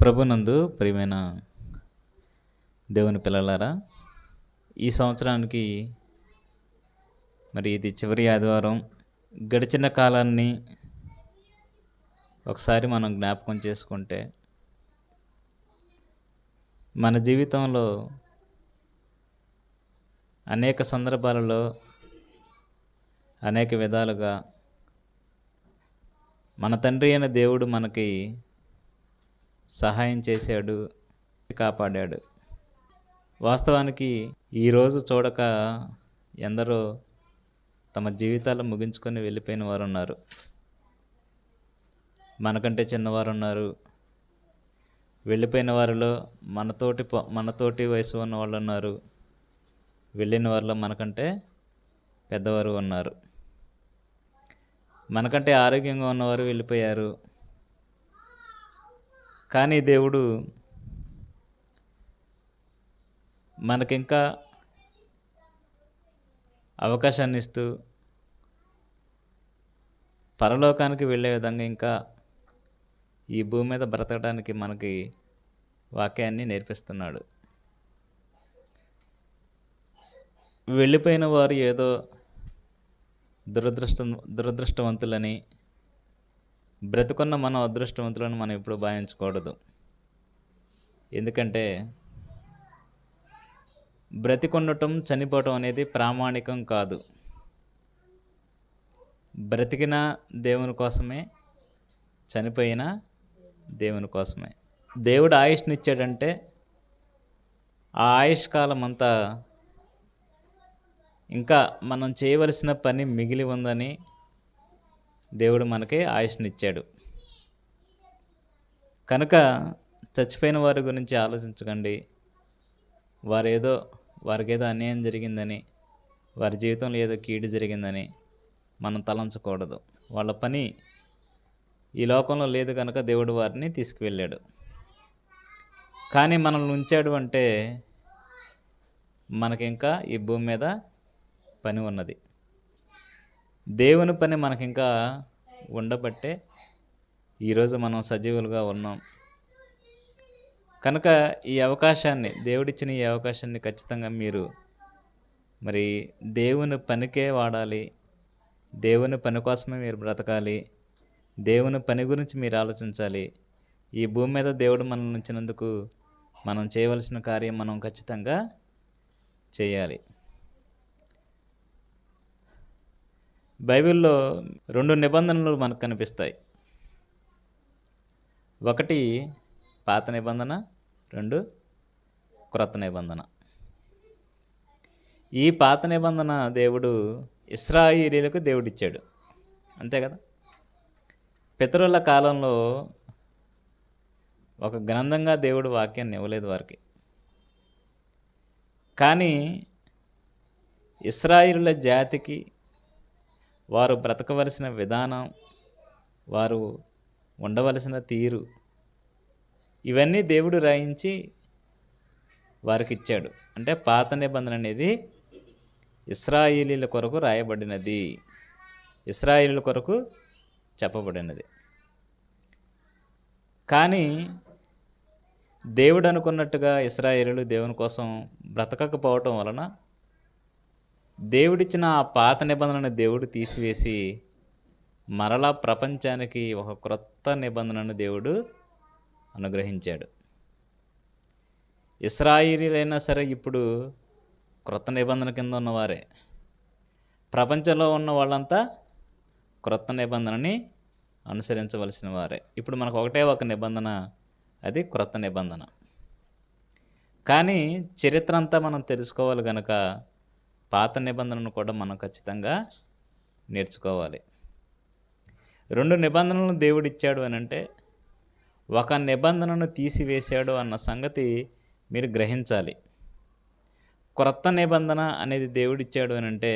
ప్రభునందు ప్రియమైన దేవుని పిల్లలారా, ఈ సంవత్సరానికి ఇది చివరి ఆదివారం. గడిచిన కాలాన్ని ఒకసారి మనం జ్ఞాపకం చేసుకుంటే మన జీవితంలో అనేక సందర్భాలలో అనేక విధాలుగా మన తండ్రి అయిన దేవుడు మనకి సహాయం చేశాడు, కాపాడాడు. వాస్తవానికి ఈరోజు చూడక ఎందరో తమ జీవితాలు ముగించుకొని వెళ్ళిపోయిన వారు ఉన్నారు. మనకంటే చిన్నవారు ఉన్నారు. వెళ్ళిపోయిన వారిలో మనతోటి వయసు ఉన్న వాళ్ళు ఉన్నారు. వెళ్ళిన వారిలో మనకంటే పెద్దవారు ఉన్నారు. మనకంటే ఆరోగ్యంగా ఉన్నవారు వెళ్ళిపోయారు. కానీ దేవుడు మనకింకా అవకాశాన్ని ఇస్తూ పరలోకానికి వెళ్ళే విధంగా ఇంకా ఈ భూమి మీద బ్రతకడానికి మనకి వాక్యాన్ని నేర్పిస్తున్నాడు. వెళ్ళిపోయిన వారు ఏదో దురదృష్టవంతులని, బ్రతుకున్న మనం అదృష్టవంతులను మనం ఎప్పుడు భావించకూడదు. ఎందుకంటే బ్రతికొండటం, చనిపోవటం అనేది ప్రామాణికం కాదు. బ్రతికిన దేవుని కోసమే, చనిపోయిన దేవుని కోసమే. దేవుడు ఆయుష్నిచ్చాడంటే ఆ ఆయుష్కాలం అంతా ఇంకా మనం చేయవలసిన పని మిగిలి ఉందని దేవుడు మనకి ఆయుష్నిచ్చాడు. కనుక చచ్చిపోయిన వారి గురించి ఆలోచించకండి. వారికేదో అన్యాయం జరిగిందని, వారి జీవితంలో ఏదో కీడు జరిగిందని మనం తలంచకూడదు. వాళ్ళ పని ఈ లోకంలో లేదు కనుక దేవుడు వారిని తీసుకువెళ్ళాడు. కానీ మనల్ని ఉంచాడు అంటే మనకింకా ఈ భూమి మీద పని ఉన్నది. దేవుని పని మనకింకా ఉండబట్టే ఈరోజు మనం సజీవులుగా ఉన్నాం. కనుక ఈ అవకాశాన్ని, దేవుడిచ్చిన ఈ అవకాశాన్ని ఖచ్చితంగా మీరు దేవుని పనికే వాడాలి. దేవుని పని కోసమే మీరు బ్రతకాలి. దేవుని పని గురించి మీరు ఆలోచించాలి. ఈ భూమి మీద దేవుడు మనల్ని ఉంచినందుకు మనం చేయవలసిన కార్యం మనం ఖచ్చితంగా చేయాలి. బైబిల్లో 2 నిబంధనలు మనకు కనిపిస్తాయి. ఒకటి పాత నిబంధన, 2 క్రొత్త నిబంధన. ఈ పాత నిబంధన దేవుడు ఇశ్రాయేలీయులకు దేవుడిచ్చాడు, అంతే కదా. పితరుల కాలంలో ఒక గ్రంథంగా దేవుడు వాక్యాన్ని ఇవ్వలేదు వారికి. కానీ ఇశ్రాయేలుల జాతికి వారు బ్రతకవలసిన విధానం, వారు ఉండవలసిన తీరు, ఇవన్నీ దేవుడు రాయించి వారికి ఇచ్చాడు. అంటే పాత నిబంధన అనేది ఇశ్రాయేలీల కొరకు రాయబడినది, ఇశ్రాయేలీల కొరకు చెప్పబడినది. కానీ దేవుడు అనుకున్నట్టుగా ఇశ్రాయేలీలు దేవుని కోసం బ్రతకకపోవటం వలన దేవుడిచ్చిన ఆ పాత నిబంధనను దేవుడు తీసివేసి మరలా ప్రపంచానికి ఒక క్రొత్త నిబంధనను దేవుడు అనుగ్రహించాడు. ఇశ్రాయేలీలైనా సరే ఇప్పుడు క్రొత్త నిబంధన కింద ఉన్నవారే. ప్రపంచంలో ఉన్న వాళ్ళంతా క్రొత్త నిబంధనని అనుసరించవలసిన వారే. ఇప్పుడు మనకు ఒక నిబంధన, అది క్రొత్త నిబంధన. కానీ చరిత్ర అంతా మనం తెలుసుకోవాలి కనుక పాత నిబంధనను కూడా మనం ఖచ్చితంగా నేర్చుకోవాలి. 2 నిబంధనలను దేవుడిచ్చాడు అని అంటే ఒక నిబంధనను తీసివేశాడు అన్న సంగతి మీరు గ్రహించాలి. క్రొత్త నిబంధన అనేది దేవుడిచ్చాడు అని అంటే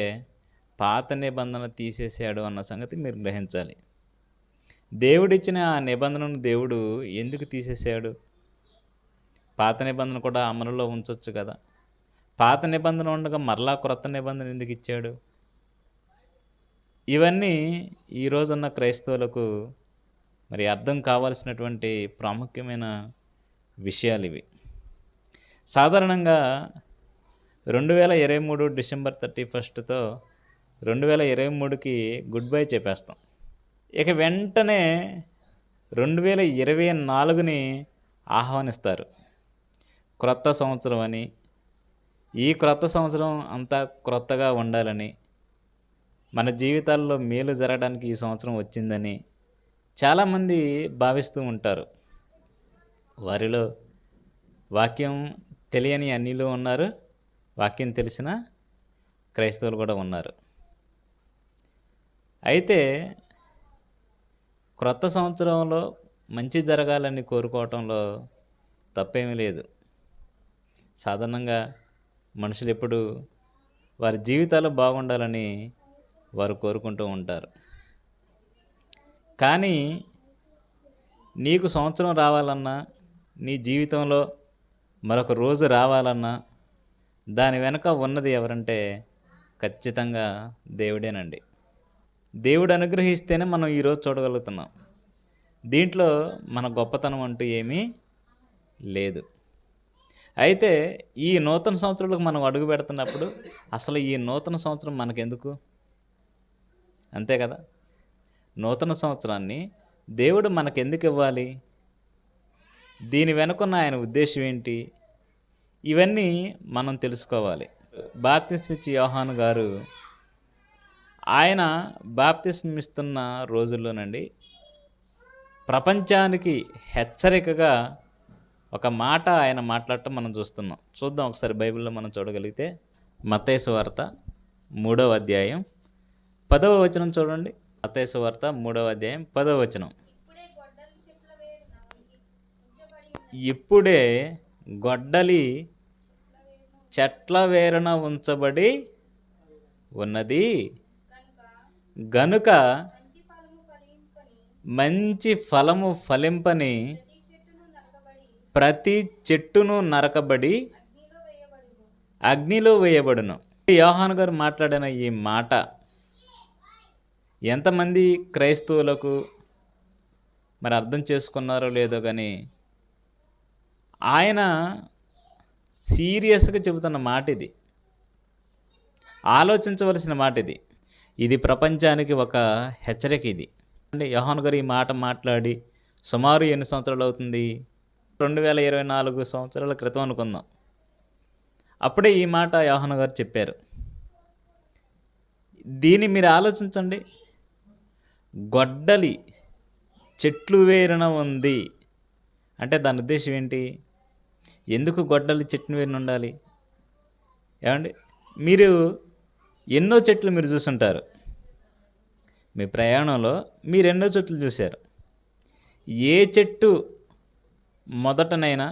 పాత నిబంధన తీసేశాడు అన్న సంగతి మీరు గ్రహించాలి. దేవుడిచ్చిన ఆ నిబంధనను దేవుడు ఎందుకు తీసేశాడు? పాత నిబంధన కూడా అమలులో ఉంచవచ్చు కదా. పాత నిబంధన ఉండగా మరలా క్రొత్త నిబంధన ఎందుకు ఇచ్చాడు? ఇవన్నీ ఈరోజున్న క్రైస్తవులకు అర్థం కావాల్సినటువంటి ప్రాముఖ్యమైన విషయాలు ఇవి. సాధారణంగా 2023 డిసెంబర్ 31తో 2023కి గుడ్ బై చెప్పేస్తాం. ఇక వెంటనే 2024ని ఆహ్వానిస్తారు క్రొత్త సంవత్సరం అని. ఈ క్రొత్త సంవత్సరం అంతా క్రొత్తగా ఉండాలని, మన జీవితాల్లో మేలు జరగడానికి ఈ సంవత్సరం వచ్చిందని చాలామంది భావిస్తూ ఉంటారు. వారిలో వాక్యం తెలియని అన్యులు ఉన్నారు, వాక్యం తెలిసిన క్రైస్తవులు కూడా ఉన్నారు. అయితే క్రొత్త సంవత్సరంలో మంచి జరగాలని కోరుకోవటంలో తప్పేమీ లేదు. సాధారణంగా మనుషులు ఎప్పుడు వారి జీవితాలు బాగుండాలని వారు కోరుకుంటూ ఉంటారు. కానీ నీకు సంవత్సరం రావాలన్నా, నీ జీవితంలో మరొక రోజు రావాలన్నా దాని వెనక ఉన్నది ఎవరంటే ఖచ్చితంగా దేవుడేనండి. దేవుడు అనుగ్రహిస్తేనే మనం ఈరోజు చూడగలుగుతున్నాం. దీంట్లో మన గొప్పతనం అంటూ ఏమీ లేదు. అయితే ఈ నూతన సంవత్సరంలోకి మనం అడుగు పెడుతున్నప్పుడు అసలు ఈ నూతన సంవత్సరం మనకెందుకు? అంతే కదా. నూతన సంవత్సరాన్ని దేవుడు మనకెందుకు ఇవ్వాలి? దీని వెనుకున్న ఆయన ఉద్దేశం ఏంటి? ఇవన్నీ మనం తెలుసుకోవాలి. బాప్తిస్మ ఇచ్చే యోహాను గారు ఆయన బాప్తిస్మ ఇస్తున్న రోజుల్లోనండి ప్రపంచానికి హెచ్చరికగా ఒక మాట ఆయన మాట్లాడటం మనం చూస్తున్నాం. చూద్దాం ఒకసారి బైబిల్లో మనం చూడగలిగితే మత్తయి సువార్త 3వ అధ్యాయం 10వ వచనం చూడండి. మత్తయి సువార్త 3వ అధ్యాయం 10వ వచనం. ఇప్పుడే గొడ్డలి చెట్ల వేరున ఉంచబడి ఉన్నది గనుక మంచి ఫలము ఫలింపని ప్రతి చెట్టును నరకబడి అగ్నిలో వేయబడును. యోహాను గారు మాట్లాడిన ఈ మాట ఎంతమంది క్రైస్తవులకు మరి అర్థం చేసుకున్నారో లేదో కానీ ఆయన సీరియస్గా చెబుతున్న మాట ఇది. ఆలోచించవలసిన మాట ఇది. ఇది ప్రపంచానికి ఒక హెచ్చరిక. ఇది అంటే యోహాను గారు ఈ మాట మాట్లాడి సుమారు ఎన్ని సంవత్సరాలు అవుతుంది? 2024 సంవత్సరాల క్రితం అనుకుందాం. అప్పుడే ఈ మాట యోహాను గారు చెప్పారు. దీన్ని మీరు ఆలోచించండి. గొడ్డలి చెట్లు వేరున ఉంది అంటే దాని ఉద్దేశం ఏంటి? ఎందుకు గొడ్డలి చెట్టు వేరున ఉండాలి? ఏమండి, మీరు ఎన్నో చెట్లు మీరు చూసుంటారు. మీ ప్రయాణంలో మీరు ఎన్నో చెట్లు చూశారు. ఏ చెట్టు మొదటనైనా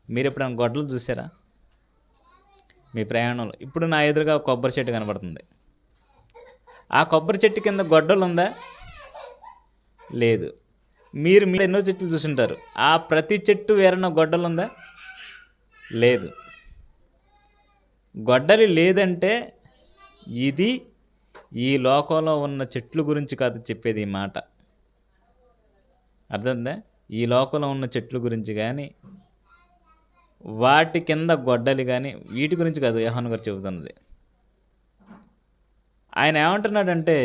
మీరు ఎప్పుడైనా గొడ్డలు చూసారా మీ ప్రయాణంలో? ఇప్పుడు నా ఎదురుగా కొబ్బరి చెట్టు కనబడుతుంది. ఆ కొబ్బరి చెట్టు కింద గొడ్డలు ఉందా? లేదు. మీరు ఎన్నో చెట్లు చూసుంటారు. ఆ ప్రతి చెట్టు వేరన్న గొడ్డలు ఉందా? లేదు. గొడ్డలి లేదంటే ఇది ఈ లోకంలో ఉన్న చెట్లు గురించి కాదు చెప్పేది ఈ మాట. అర్థందా? ఈ లోకంలో ఉన్న చెట్లు గురించి కానీ వాటి కింద గొడ్డలి కానీ వీటి గురించి కాదు యోహాను గారు చెబుతున్నది. ఆయన ఏమంటున్నాడంటే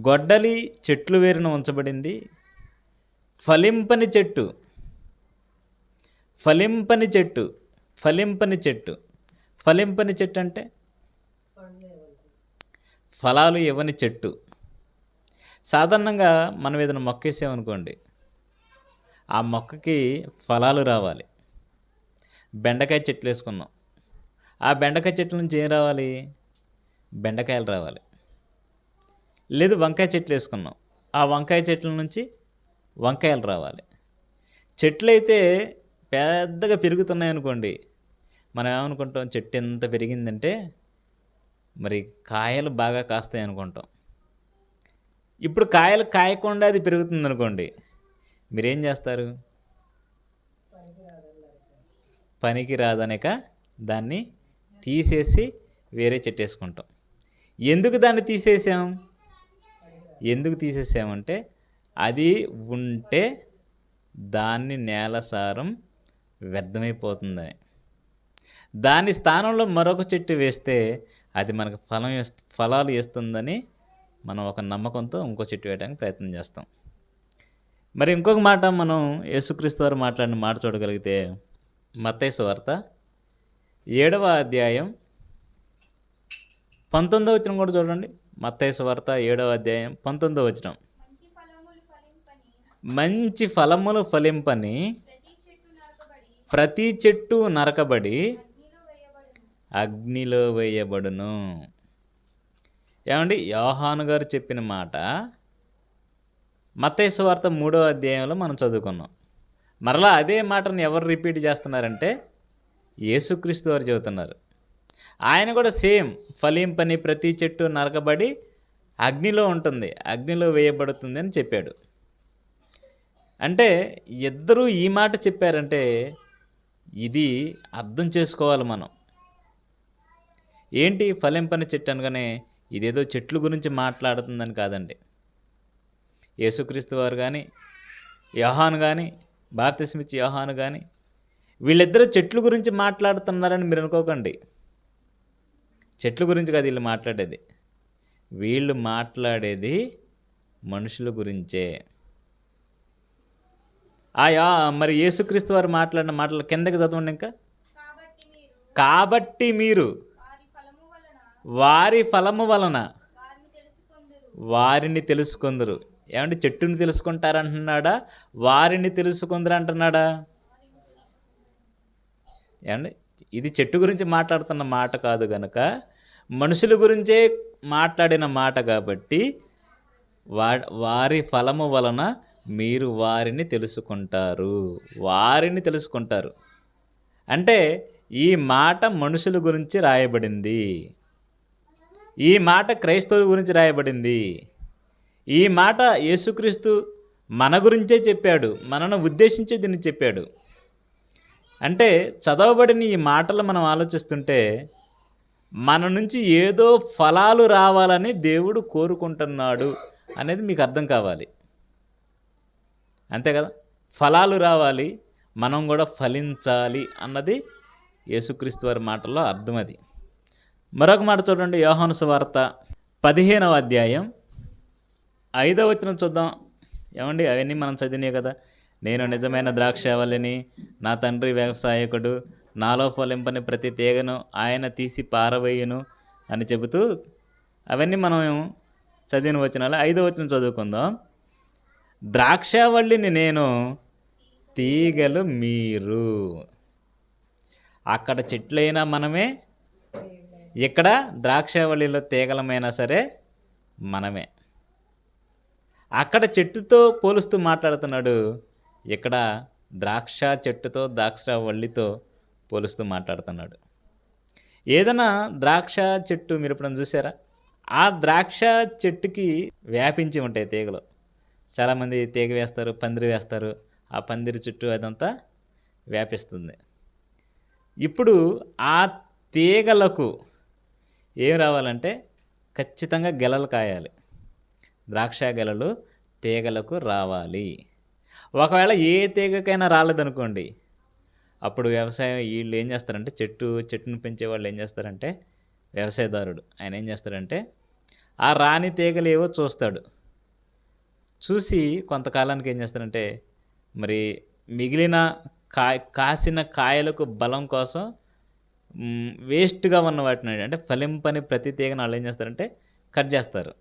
గొడ్డలి చెట్లు వేరున ఉంచబడింది, ఫలింపని చెట్టు. ఫలింపని చెట్టు ఫలింపని చెట్టు ఫలింపని చెట్టు అంటే ఫలాలు ఇవ్వని చెట్టు. సాధారణంగా మనం ఏదైనా మొక్క వేసామనుకోండి, ఆ మొక్కకి ఫలాలు రావాలి. బెండకాయ చెట్లు వేసుకున్నాం, ఆ బెండకాయ చెట్ల నుంచి ఏం రావాలి? బెండకాయలు రావాలి. లేదు వంకాయ చెట్లు వేసుకున్నాం, ఆ వంకాయ చెట్ల నుంచి వంకాయలు రావాలి. చెట్లు అయితే పెద్దగా పెరుగుతున్నాయి అనుకోండి, మనం ఏమనుకుంటాం? చెట్టు ఎంత పెరిగిందంటే మరి కాయలు బాగా కాస్తాయి అనుకుంటాం. ఇప్పుడు కాయలు కాయకుండా అది పెరుగుతుంది అనుకోండి, మీరేం చేస్తారు? పనికి రాదనక దాన్ని తీసేసి వేరే చెట్టు వేసుకుంటాం. ఎందుకు దాన్ని తీసేసాం? ఎందుకు తీసేసామంటే అది ఉంటే దాన్ని నేల సారం వ్యర్థమైపోతుందని. దాని స్థానంలో మరొక చెట్టు వేస్తే అది మనకు ఫలాలు ఇస్తుందని మనం ఒక నమ్మకంతో ఇంకో చెట్టు వేయడానికి ప్రయత్నం చేస్తాం. మరి ఇంకొక మాట మనం యేసుక్రీస్తు వారు మాట్లాడిన మాట చూడగలిగితే మత్తయి సువార్త 7వ అధ్యాయం 19వ వచనం కూడా చూడండి. మత్తయి సువార్త 7వ అధ్యాయం 19వ వచనం. మంచి ఫలములు ఫలింపని ప్రతి చెట్టు నరకబడి అగ్నిలో వేయబడును. ఏమండి, యోహాను గారు చెప్పిన మాట మత్తయి సువార్త 3వ అధ్యాయంలో మనం చదువుకున్నాం. మరలా అదే మాటను ఎవరు రిపీట్ చేస్తున్నారంటే యేసుక్రీస్తు వారు చెబుతున్నారు. ఆయన కూడా సేమ్, ఫలింపని ప్రతి చెట్టు నరకబడి అగ్నిలో ఉంటుంది, అగ్నిలో వేయబడుతుంది అని చెప్పాడు. అంటే ఇద్దరూ ఈ మాట చెప్పారంటే ఇది అర్థం చేసుకోవాలి మనం. ఏంటి ఫలింపని చెట్టు అనగానే ఇదేదో చెట్ల గురించి మాట్లాడుతుందని కాదండి. యేసుక్రీస్తు వారు కానీ, యోహాను కానీ, బాప్తిస్మిచ్చి యోహాను కానీ వీళ్ళిద్దరూ చెట్ల గురించి మాట్లాడుతున్నారని మీరు అనుకోకండి. చెట్ల గురించి కాదు వీళ్ళు మాట్లాడేది. వీళ్ళు మాట్లాడేది మనుషుల గురించే. మరి యేసుక్రీస్తు వారు మాట్లాడిన మాటలు కిందకి చదవండి. ఇంకా కాబట్టి మీరు వారి ఫలము వలన వారిని తెలుసుకొందురు. ఏమంటే చెట్టుని తెలుసుకుంటారంటున్నాడా, వారిని తెలుసుకుందరు అంటున్నాడా? ఏమండి, ఇది చెట్టు గురించి మాట్లాడుతున్న మాట కాదు గనక మనుషుల గురించే మాట్లాడిన మాట కాబట్టి వారి ఫలము వలన మీరు వారిని తెలుసుకుంటారు. వారిని తెలుసుకుంటారు అంటే ఈ మాట మనుషుల గురించి రాయబడింది. ఈ మాట క్రైస్తవుల గురించి రాయబడింది. ఈ మాట యేసుక్రీస్తు మన గురించే చెప్పాడు, మనను ఉద్దేశించే దీన్ని చెప్పాడు. అంటే చదవబడిన ఈ మాటలు మనం ఆలోచిస్తుంటే మన నుంచి ఏదో ఫలాలు రావాలని దేవుడు కోరుకుంటున్నాడు అనేది మీకు అర్థం కావాలి. అంతే కదా, ఫలాలు రావాలి, మనం కూడా ఫలించాలి అన్నది యేసుక్రీస్తు వారి మాటల్లో అర్థం. అది మరొక మాట చూడండి, యోహాను సువార్త 15వ అధ్యాయం 5వ వచనం చూద్దాం. ఏమండి, అవన్నీ మనం చదివినాయి కదా. నేను నిజమైన ద్రాక్షావల్లిని, నా తండ్రి వ్యవసాయకుడు, నాలో ఫలింపని ప్రతి తీగను ఆయన తీసి పారవేయును అని చెబుతూ అవన్నీ మనం చదివిన వచనాలు. 5వ వచనం చదువుకుందాం. ద్రాక్షావల్లిని నేను, తీగలు మీరు. అక్కడ చెట్లైనా మనమే, ఇక్కడ ద్రాక్షావల్లిలో తీగలమైనా సరే మనమే. అక్కడ చెట్టుతో పోలుస్తూ మాట్లాడుతున్నాడు, ఇక్కడ ద్రాక్ష చెట్టుతో ద్రాక్షావల్లితో పోలుస్తూ మాట్లాడుతున్నాడు. ఏదైనా ద్రాక్ష చెట్టు మీరు ఎప్పుడైనా చూసారా? ఆ ద్రాక్ష చెట్టుకి వ్యాపించి ఉంటాయి తీగలు. చాలామంది తీగ వేస్తారు, పందిరి వేస్తారు, ఆ పందిరి చుట్టూ అదంతా వ్యాపిస్తుంది. ఇప్పుడు ఆ తీగలకు ఏం రావాలంటే ఖచ్చితంగా గెలలు కాయాలి. ద్రాక్ష గెలలు తీగలకు రావాలి. ఒకవేళ ఏ తీగకైనా రాలేదనుకోండి, అప్పుడు వ్యవసాయం వీళ్ళు ఏం చేస్తారంటే చెట్టును పెంచే వాళ్ళు ఏం చేస్తారంటే, వ్యవసాయదారుడు ఆయన ఏం చేస్తారంటే ఆ రాణి తీగలు ఏవో చూస్తాడు. చూసి కొంతకాలానికి ఏం చేస్తారంటే మరి మిగిలిన కాసిన కాయలకు బలం కోసం వేస్ట్గా ఉన్న వాటిని, అంటే ఫలింపని ప్రతి తీగను వాళ్ళు ఏం చేస్తారంటే కట్ చేస్తారు.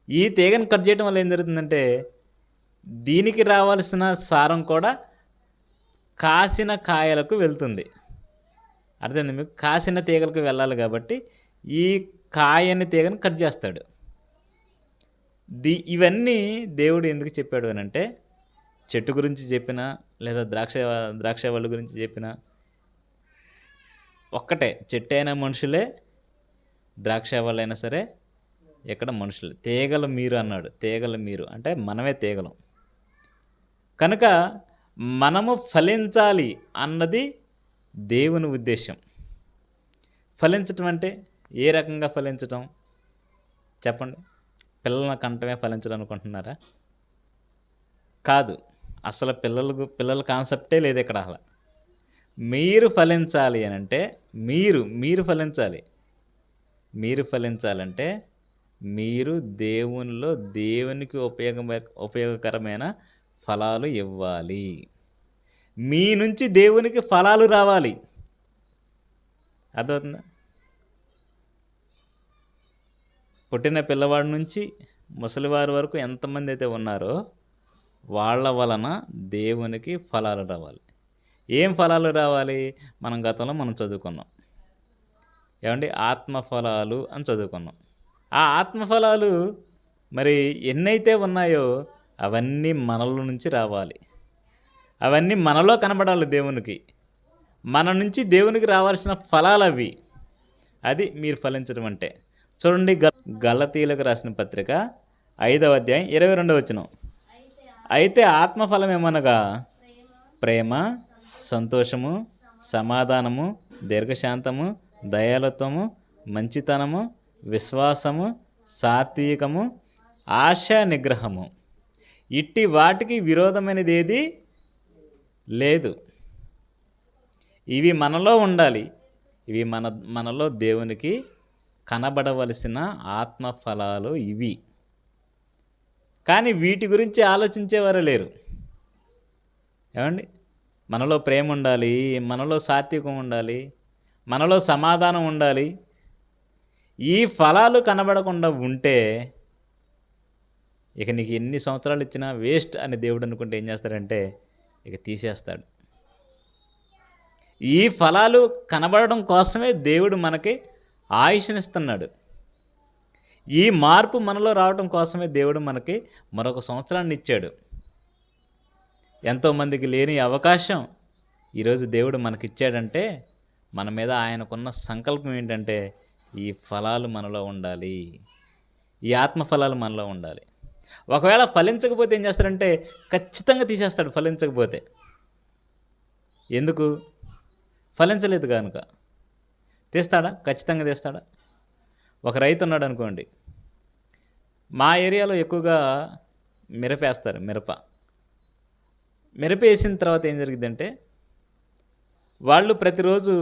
ఈ తీగను కట్ చేయడం వల్ల ఏం జరుగుతుందంటే దీనికి రావాల్సిన సారం కూడా కాసిన కాయలకు వెళ్తుంది. అర్థమైంది మీకు? కాసిన తీగలకు వెళ్ళాలి కాబట్టి ఈ కాయని తీగను కట్ చేస్తాడు. ఇవన్నీ దేవుడు ఎందుకు చెప్పాడు అని అంటే, చెట్టు గురించి చెప్పినా లేదా ద్రాక్ష వాళ్ళ గురించి చెప్పినా ఒక్కటే, చెట్టు అయినా మనుషులే, ద్రాక్ష వాళ్ళైనా సరే ఇక్కడ మనుషులే. తీగలు మీరు అన్నాడు. తీగలు మీరు అంటే మనమే తీగలం కనుక మనము ఫలించాలి అన్నది దేవుని ఉద్దేశం. ఫలించటం అంటే ఏ రకంగా ఫలించటం చెప్పండి? పిల్లల కంటమే ఫలించడం అనుకుంటున్నారా? కాదు. అసలు పిల్లల కాన్సెప్టే లేదు ఇక్కడ అసలు. మీరు ఫలించాలి అని అంటే మీరు ఫలించాలి. మీరు ఫలించాలంటే మీరు దేవునికి ఉపయోగకరమైన ఫలాలు ఇవ్వాలి. మీ నుంచి దేవునికి ఫలాలు రావాలి. అర్థమవుతుందా? పుట్టిన పిల్లవాడి నుంచి ముసలివారి వరకు ఎంతమంది అయితే ఉన్నారో వాళ్ళ వలన దేవునికి ఫలాలు రావాలి. ఏం ఫలాలు రావాలి? గతంలో చదువుకున్నాం. ఏమండి? ఆత్మఫలాలు అని చదువుకున్నాం. ఆ ఆత్మఫలాలు మరి ఎన్నైతే ఉన్నాయో అవన్నీ మనలో నుంచి రావాలి. అవన్నీ మనలో కనబడాలి దేవునికి. మన నుంచి దేవునికి రావాల్సిన ఫలాలు అవి. అది మీరు ఫలించడం అంటే. చూడండి, గలతీయులకు రాసిన పత్రిక 5వ అధ్యాయం 22వ వచనం. అయితే ఆత్మఫలం ఏమనగా ప్రేమ, సంతోషము, సమాధానము, దీర్ఘశాంతము, దయాళుత్వము, మంచితనము, విశ్వాసము, సాత్వికము, ఆశా నిగ్రహము. ఇట్టి వాటికి విరోధమైనది ఏది లేదు. ఇవి మనలో ఉండాలి. ఇవి మనలో దేవునికి కనబడవలసిన ఆత్మఫలాలు ఇవి. కానీ వీటి గురించి ఆలోచించేవారు లేరు. ఏమండి? మనలో ప్రేమ ఉండాలి, మనలో సాత్వికం ఉండాలి, మనలో సమాధానం ఉండాలి. ఈ ఫలాలు కనబడకుండా ఉంటే ఇక నీకు ఎన్ని సంవత్సరాలు ఇచ్చినా వేస్ట్ అని దేవుడు అనుకుంటే ఏం చేస్తాడంటే ఇక తీసేస్తాడు. ఈ ఫలాలు కనబడడం కోసమే దేవుడు మనకి ఆయుష్నిస్తున్నాడు. ఈ మార్పు మనలో రావడం కోసమే దేవుడు మనకి మరొక సంవత్సరాన్ని ఇచ్చాడు. ఎంతోమందికి లేని అవకాశం ఈరోజు దేవుడు మనకిచ్చాడంటే మన మీద ఆయనకున్న సంకల్పం ఏంటంటే ఈ ఫలాలు మనలో ఉండాలి, ఈ ఆత్మఫలాలు మనలో ఉండాలి. ఒకవేళ ఫలించకపోతే ఏం చేస్తాడంటే ఖచ్చితంగా తీసేస్తాడు. ఫలించకపోతే ఎందుకు? ఫలించలేదు కనుక. తీస్తాడా? ఖచ్చితంగా తీస్తాడా? ఒక రైతు ఉన్నాడు అనుకోండి. మా ఏరియాలో ఎక్కువగా మిరప వేస్తారు. మిరప వేసిన తర్వాత ఏం జరిగిద్దంటే వాళ్ళు ప్రతిరోజు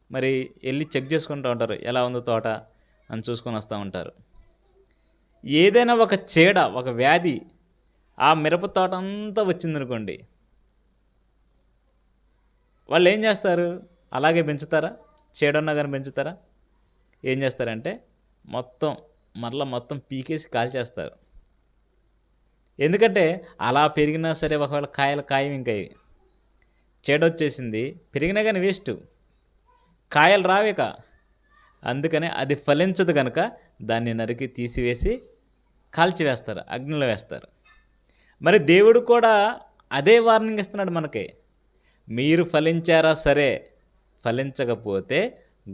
మరి వెళ్ళి చెక్ చేసుకుంటూ ఉంటారు, ఎలా ఉందో తోట అని చూసుకొని వస్తూ ఉంటారు. ఏదైనా ఒక చీడ, ఒక వ్యాధి ఆ మిరప తోట అంతా వచ్చిందనుకోండి, వాళ్ళు ఏం చేస్తారు? అలాగే పెంచుతారా? చీడన్నా కానీ పెంచుతారా? ఏం చేస్తారంటే మొత్తం పీకేసి కాల్చేస్తారు. ఎందుకంటే అలా పెరిగినా సరే ఒకవేళ కాయలు ఇంకా చెడొచ్చేసింది, పెరిగినా కానీ వేస్ట్, కాయలు రావేక. అందుకనే అది ఫలించదు కనుక దాన్ని నరికి తీసివేసి కాల్చివేస్తారు, అగ్నిలో వేస్తారు. మరి దేవుడు కూడా అదే వార్నింగ్ ఇస్తున్నాడు మనకి. మీరు ఫలించారా సరే, ఫలించకపోతే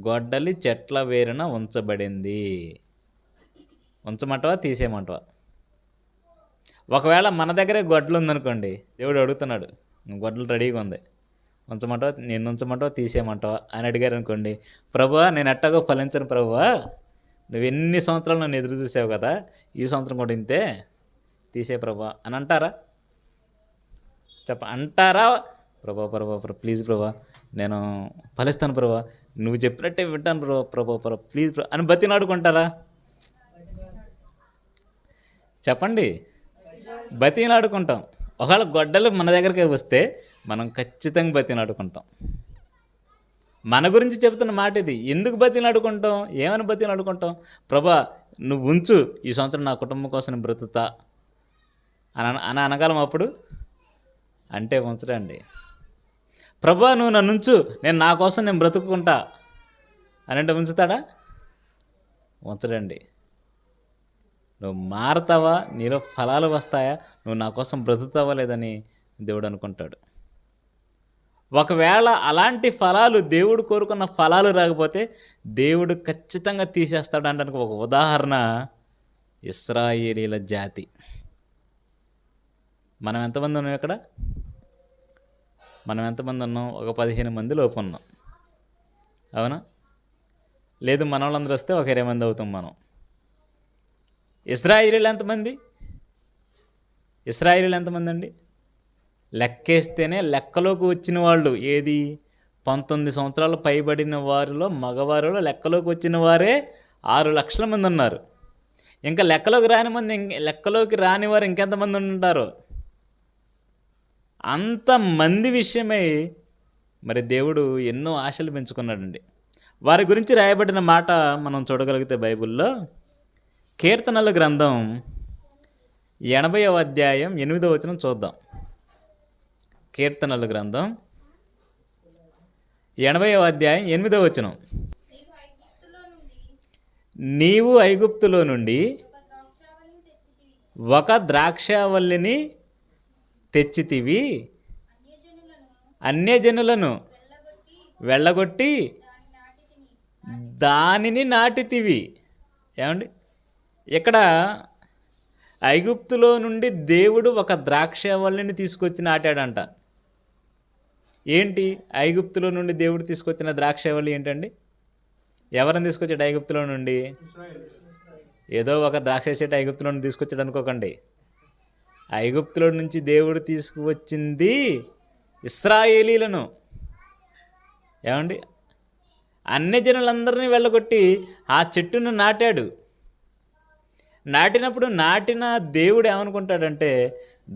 గొడ్డలి చెట్ల వేరున ఉంచబడింది. ఉంచమంటవా తీసేయమంటవా? ఒకవేళ మన దగ్గరే గొడ్డలు ఉందనుకోండి, దేవుడు అడుగుతున్నాడు, గొడ్డలు రెడీగా ఉంది, ఉంచమంటావా, నేను ఉంచమంటావా తీసేయమంటావా అని అడిగారు అనుకోండి. ప్రభువా, నేను ఎట్టాగో ఫలించను ప్రభువా, నువ్వు ఎన్ని సంవత్సరాలు నన్ను ఎదురు చూసావు కదా, ఈ సంవత్సరం కూడా ఇంతే, తీసే ప్రభువా అని అంటారా? అంటారా? ప్రభా ప్లీజ్ ప్రభా, నేను ఫలిస్తాను ప్రభా, నువ్వు చెప్పినట్టే వింటాను ప్రభా ప్లీజ్ అని బతిలాడుకుంటారా? చెప్పండి, బతిలాడుకుంటాం. ఒకవేళ గొడ్డలు మన దగ్గరికి వస్తే మనం ఖచ్చితంగా బతిలాడుకుంటాం. మన గురించి చెబుతున్న మాట ఇది. ఎందుకు బతిలాడుకుంటాం? ఏమని బతిలాడుకుంటాం? ప్రభా నువ్వు ఉంచు, ఈ సంవత్సరం నా కుటుంబం కోసం నేను బ్రతుకుతా అని అనగలం. అప్పుడు అంటే ఉంచడండి. ప్రభా నువ్వు నన్ను ఉంచు, నా కోసం నేను బ్రతుకుంటా అని అంటే ఉంచుతాడా? ఉంచడండి. నువ్వు మారతావా, నీలో ఫలాలు వస్తాయా, నువ్వు నా కోసం బ్రతుకుతావా లేదని దేవుడు అనుకుంటాడు. ఒకవేళ అలాంటి ఫలాలు, దేవుడు కోరుకున్న ఫలాలు రాకపోతే దేవుడు ఖచ్చితంగా తీసేస్తాడు అనడానికి ఒక ఉదాహరణ ఇశ్రాయేలీల జాతి. మనం ఎంతమంది ఉన్నాం ఇక్కడ? మనం ఎంతమంది ఉన్నాం? ఒక 15 మంది లోపు ఉన్నాం, అవునా? లేదు, మన వాళ్ళందరూ వస్తే ఒక 20 మంది అవుతాం మనం. ఇశ్రాయేలీలు ఎంతమంది? ఇశ్రాయేలీలు ఎంతమంది అండి? లెక్కేస్తేనే లెక్కలోకి వచ్చిన వాళ్ళు ఏది 19 సంవత్సరాలు పైబడిన వారిలో మగవారిలో లెక్కలోకి వచ్చిన వారే 6 లక్షల మంది ఉన్నారు. ఇంకా లెక్కలోకి రాని వారు ఇంకెంతమంది ఉంటారో అంతమంది విషయమై మరి దేవుడు ఎన్నో ఆశలు పెంచుకున్నాడండి. వారి గురించి రాయబడిన మాట మనం చూడగలిగితే బైబిల్లో కీర్తనల గ్రంథం 80వ అధ్యాయం 8వ వచనం చూద్దాం. కీర్తనల గ్రంథం 80వ అధ్యాయం 8వ వచనం. నీవు ఐగుప్తులో నుండి ఒక ద్రాక్షావల్లిని తెచ్చితివి, అన్యజనులను వెళ్ళగొట్టి దానిని నాటితివి. ఏమండి, ఇక్కడ ఐగుప్తులో నుండి దేవుడు ఒక ద్రాక్షావల్లిని తీసుకొచ్చి నాటాడంట. ఏంటి ఐగుప్తులో నుండి దేవుడు తీసుకొచ్చిన ద్రాక్షావల్లి ఏంటండి? ఎవరిని తీసుకొచ్చాడు ఐగుప్తులో నుండి? ఏదో ఒక ద్రాక్ష చెట్టు ఐగుప్తులో నుండి తీసుకొచ్చాడు అనుకోకండి. ఐగుప్తులో నుంచి దేవుడు తీసుకువచ్చింది ఇశ్రాయేలీలను. ఏమండి, అన్యజనులందరినీ వెళ్ళగొట్టి ఆ చెట్టును నాటాడు. నాటినప్పుడు నాటిన దేవుడు ఏమనుకుంటాడంటే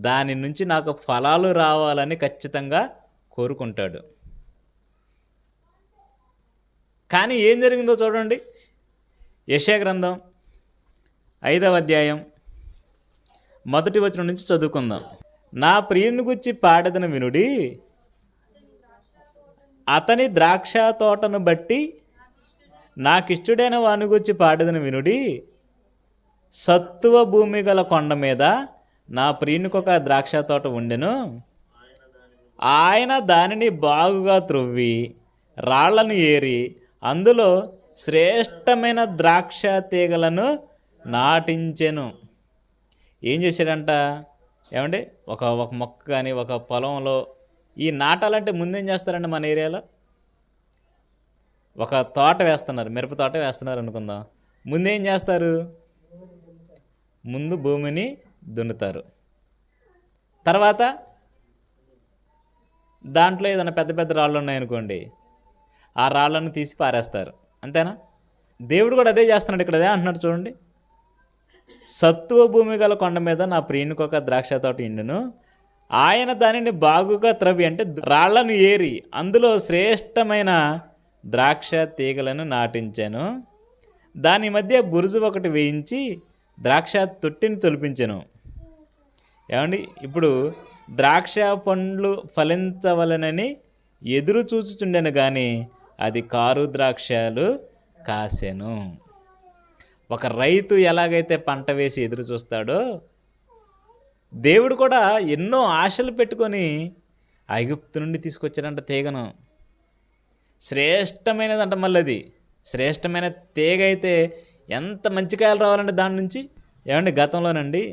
దాని నుంచి నాకు ఫలాలు రావాలని ఖచ్చితంగా కోరుకుంటాడు. కానీ ఏం జరిగిందో చూడండి. యెషయా గ్రంథం 5వ అధ్యాయం 1వ వచనం నుంచి చదువుకుందాం. నా ప్రియుని గురించి పాడెదను వినుడి, అతని ద్రాక్ష తోటను బట్టి నాకిష్టుడైన వాని గురించి పాడెదను వినుడి. సత్తువ భూమి గల కొండ మీద నా ప్రియునికి ఒక ద్రాక్ష తోట ఉండెను. ఆయన దానిని బాగుగా త్రొవ్వి రాళ్లను ఏరి అందులో శ్రేష్టమైన ద్రాక్ష తీగలను నాటించెను. ఏం చేశాడంట? ఏమండి, ఒక మొక్క కానీ ఒక పొలంలో ఈ నాటాలంటే ముందేం చేస్తారండి? మన ఏరియాలో ఒక తోట వేస్తున్నారు, మిరప తోట వేస్తున్నారు అనుకుందాం. ముందేం చేస్తారు? ముందు భూమిని దున్నుతారు. తర్వాత దాంట్లో ఏదైనా పెద్ద పెద్ద రాళ్ళు ఉన్నాయనుకోండి, ఆ రాళ్ళను తీసి పారేస్తారు. అంతేనా? దేవుడు కూడా అదే చేస్తున్నాడు. ఇక్కడ అదే అంటున్నాడు చూడండి. సత్తువ భూమి గల కొండ మీద నా ప్రియునికి ఒక ద్రాక్ష తోట ఇండును. ఆయన దానిని బాగుగా త్రవ్వి, అంటే రాళ్లను ఏరి అందులో శ్రేష్టమైన ద్రాక్ష తీగలను నాటించాను. దాని మధ్య బురుజు ఒకటి వేయించి ద్రాక్ష తొట్టిని తొలిపించెను. ఏమండి, ఇప్పుడు ద్రాక్ష పండ్లు ఫలించవలనని ఎదురు చూచుచుండెను కానీ అది కారు ద్రాక్షలు కాసెను. ఒక రైతు ఎలాగైతే పంట వేసి ఎదురు చూస్తాడో దేవుడు కూడా ఎన్నో ఆశలు పెట్టుకొని ఐగుప్తు నుండి తీసుకొచ్చాడంట తీగను. శ్రేష్టమైనదంట. మళ్ళీ అది శ్రేష్టమైన తీగ అయితే ఎంత మంచి కాయలు రావాలంటే దాని నుంచి. ఏమండి, గతంలోనండి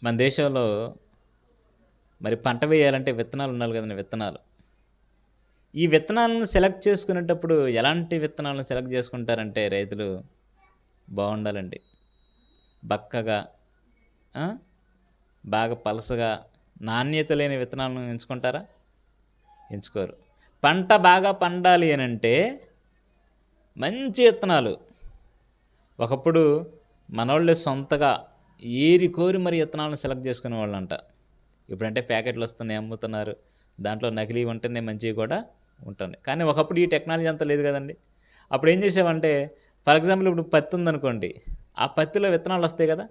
మన దేశంలో మరి పంట వేయాలంటే విత్తనాలు ఉండాలి కదండి. ఈ విత్తనాలను సెలెక్ట్ చేసుకునేటప్పుడు ఎలాంటి విత్తనాలను సెలెక్ట్ చేసుకుంటారంటే రైతులు బాగుండాలండి, బక్కగా బాగా పలసగా నాణ్యత లేని విత్తనాలను ఎంచుకుంటారా? ఎంచుకోరు. పంట బాగా పండాలి అని అంటే మంచి విత్తనాలు. ఒకప్పుడు మనోళ్ళే సొంతగా ఏరి కోరి మరి విత్తనాలను సెలెక్ట్ చేసుకునే వాళ్ళంట. ఇప్పుడంటే ప్యాకెట్లు వస్తున్నాయి, అమ్ముతున్నారు. దాంట్లో నకిలీ ఉంటేనే మంచివి కూడా ఉంటుంది. కానీ ఒకప్పుడు ఈ టెక్నాలజీ అంతా లేదు కదండి. అప్పుడు ఏం చేసామంటే, ఫర్ ఎగ్జాంపుల్ ఇప్పుడు పత్తి ఉందనుకోండి, ఆ పత్తిలో విత్తనాలు వస్తాయి కదా,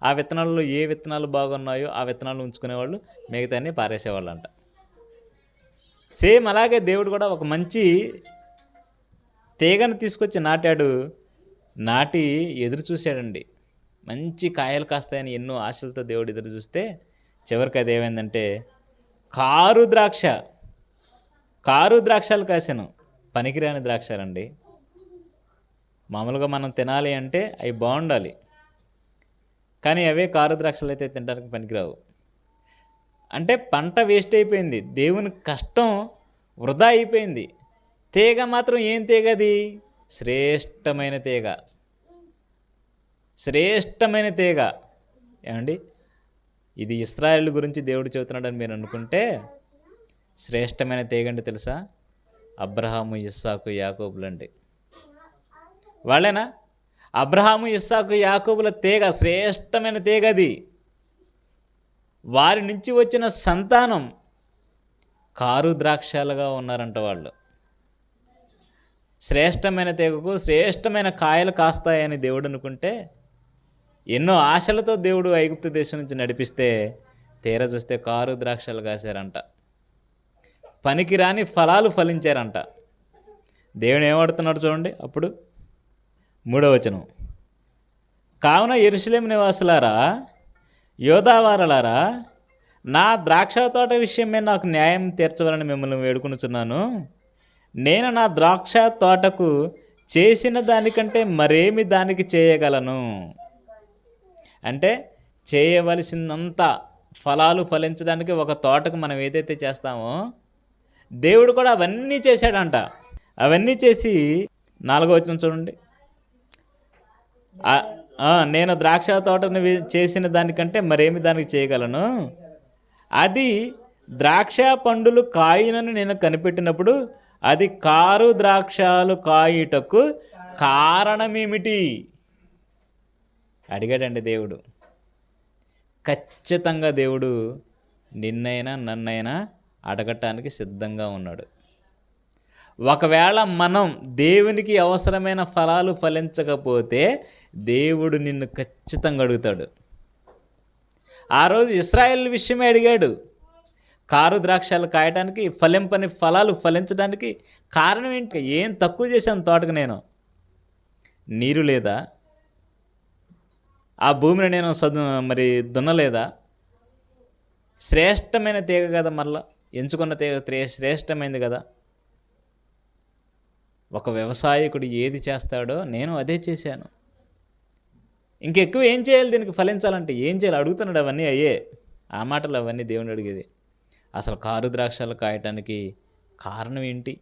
ఆ విత్తనాల్లో ఏ విత్తనాలు బాగున్నాయో ఆ విత్తనాలు ఉంచుకునేవాళ్ళు, మిగతాన్ని పారేసేవాళ్ళు అంట. సేమ్ అలాగే దేవుడు కూడా ఒక మంచి తీగను తీసుకొచ్చి నాటాడు. నాటి ఎదురు చూశాడండి. మంచి కాయలు కాస్తాయని ఎన్నో ఆశలతో దేవుడు ఎదురు చూస్తే చివరికి అది ఏమైందంటే కారు ద్రాక్షలు కాసాను. పనికిరాని ద్రాక్షలండి. మామూలుగా మనం తినాలి అంటే అవి బాగుండాలి, కానీ అవే కారు ద్రాక్షలు అయితే తినడానికి పనికిరావు. అంటే పంట వేస్ట్ అయిపోయింది, దేవుని కష్టం వృధా అయిపోయింది. తీగ మాత్రం ఏం తీగ? అది శ్రేష్టమైన తీగ. ఏమండి, ఇది ఇశ్రాయేలు గురించి దేవుడు చెబుతున్నాడని మీరు అనుకుంటే, శ్రేష్టమైన తీగండి తెలుసా? అబ్రహాము, ఇస్సాకు, యాకోబులండి. వాళ్ళేనా? అబ్రహాము, ఇస్సాకు, యాకోబుల తీగ, శ్రేష్టమైన తీగ అది. వారి నుంచి వచ్చిన సంతానం కారు ద్రాక్షలుగా ఉన్నారంట వాళ్ళు. శ్రేష్టమైన తీగకు శ్రేష్టమైన కాయలు కాస్తాయని దేవుడు అనుకుంటే, ఎన్నో ఆశలతో దేవుడు ఐగుప్తు దేశం నుంచి నడిపిస్తే తీరా చూస్తే కారు ద్రాక్షలు కాశారంట. పనికిరాని ఫలాలు ఫలించారంట. దేవుడు ఏమడుతున్నాడు చూడండి. అప్పుడు 3వ వచనం, కావున యెరూషలేము నివాసులారా, యోధావారలారా, నా ద్రాక్ష తోట విషయమే నాకు న్యాయం తీర్చవాలని మిమ్మల్ని వేడుకొనుచున్నాను. నేను నా ద్రాక్ష తోటకు చేసిన దానికంటే మరేమి దానికి చేయగలను? అంటే చేయవలసిందంత ఫలాలు ఫలించడానికి ఒక తోటకు మనం ఏదైతే చేస్తామో దేవుడు కూడా అవన్నీ చేశాడంట. అవన్నీ చేసి 4వ వచనం చూడండి, నేను ద్రాక్ష తోటను చేసిన దానికంటే మరేమి దానికి చేయగలను? అది ద్రాక్ష పండులు కాయునని నేను కనిపెట్టినప్పుడు అది కారు ద్రాక్షాలు కాయుటకు కారణమేమిటి అడిగాడండి దేవుడు. ఖచ్చితంగా దేవుడు నిన్నైనా నన్నైనా అడగటానికి సిద్ధంగా ఉన్నాడు. ఒకవేళ మనం దేవునికి అవసరమైన ఫలాలు ఫలించకపోతే దేవుడు నిన్ను ఖచ్చితంగా అడుగుతాడు. ఆ రోజు ఇశ్రాయేలు విషయమే అడిగాడు. కారు ద్రాక్షాలు కాయటానికి, ఫలింపని ఫలాలు ఫలించడానికి కారణం ఏంటి? ఏం తక్కువ చేశాను తోటకు నేను? నీరు లేదా? ఆ భూమిని నేను దున్నలేదా? శ్రేష్టమైన తీగ కదా, మరలా ఎంచుకున్న తీగ శ్రేష్టమైంది కదా. ఒక వ్యవసాయకుడు ఏది చేస్తాడో నేను అదే చేశాను. ఇంకెక్కువ ఏం చేయాలి దీనికి ఫలించాలంటే? ఏం చేయాలి అడుగుతున్నాడు. అవన్నీ అయ్యే ఆ మాటలు అవన్నీ దేవుని అడిగేది. అసలు కారు ద్రాక్షలు కాయటానికి కారణం ఏంటి?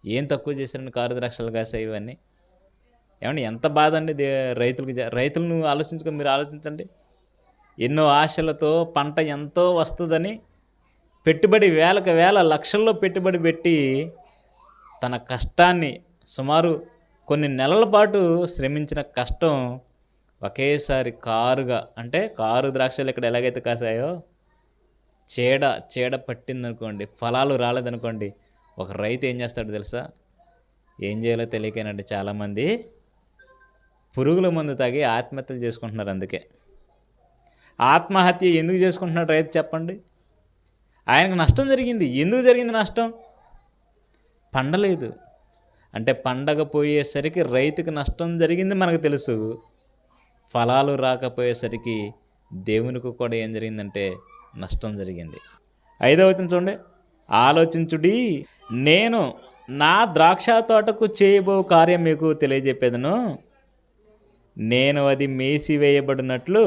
ఏం తక్కువ చేశారని కారు ద్రాక్షలు కాసాయి ఇవన్నీ? ఏమండి ఎంత బాధ అండి రైతులను ఆలోచించుకొని మీరు ఆలోచించండి. ఎన్నో ఆశలతో పంట ఎంతో వస్తుందని పెట్టుబడి వేలకు వేల లక్షల్లో పెట్టుబడి పెట్టి తన కష్టాన్ని సుమారు కొన్ని నెలల పాటు శ్రమించిన కష్టం ఒకేసారి కారు ద్రాక్షలు ఇక్కడ ఎలాగైతే కాసాయో చీడ పట్టిందనుకోండి, ఫలాలు రాలేదనుకోండి, ఒక రైతు ఏం చేస్తాడు తెలుసా? ఏం చేయాలో తెలియకేనండి చాలామంది పురుగుల మందు తాగి ఆత్మహత్యలు చేసుకుంటున్నారు. అందుకే ఆత్మహత్య ఎందుకు చేసుకుంటున్నాడు రైతు చెప్పండి? ఆయనకు నష్టం జరిగింది. ఎందుకు జరిగింది నష్టం? పండలేదు అంటే పండగపోయేసరికి రైతుకు నష్టం జరిగింది మనకు తెలుసు. ఫలాలు రాకపోయేసరికి దేవునికి కూడా ఏం జరిగిందంటే నష్టం జరిగింది. 5వ వచనం చూడండి, ఆలోచించుడి, నేను నా ద్రాక్ష తోటకు చేయబో కార్యం మీకు తెలియజెప్పేదను. నేను అది మేసివేయబడినట్లు